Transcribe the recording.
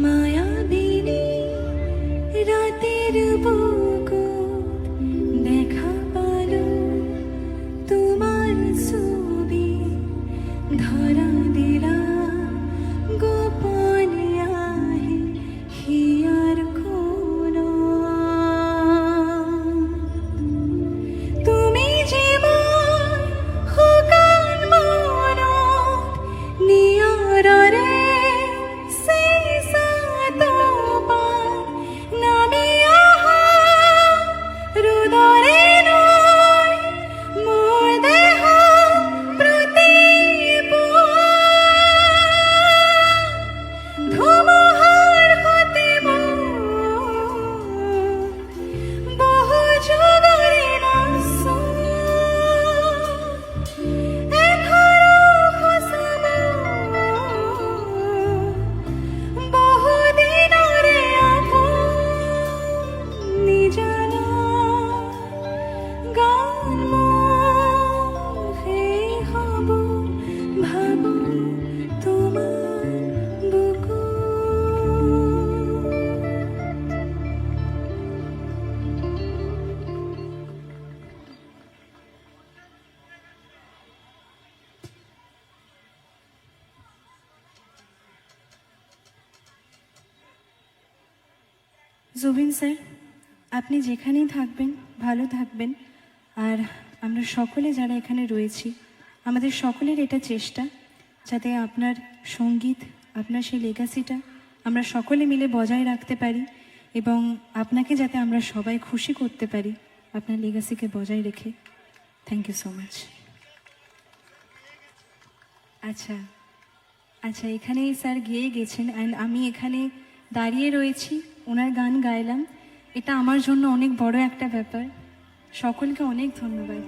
মায়াবিনী রাতের বুকুট দেখা পালো তোমার ছবি ধরা দিলা গোপনে আহি হিয়ার কোনো তুমি জীবন হুকান মনত নিয়ৰৰে জুবিন স্যার, আপনি যেখানেই থাকবেন ভালো থাকবেন। আর আমরা সকলে যারা এখানে রয়েছি আমাদের সকলের এটা চেষ্টা যাতে আপনার সঙ্গীত, আপনার সেই লেগাসিটা আমরা সকলে মিলে বজায় রাখতে পারি এবং আপনাকে যাতে আমরা সবাই খুশি করতে পারি আপনার লেগাসিকে বজায় রেখে। Thank you so much. আচ্ছা আচ্ছা, এখানেই স্যার গেয়ে গেছেন অ্যান্ড আমি এখানে দাঁড়িয়ে রয়েছি, ওনার গান গাইলাম। এটা আমার জন্য অনেক বড় একটা ব্যাপার। সকলকে অনেক ধন্যবাদ।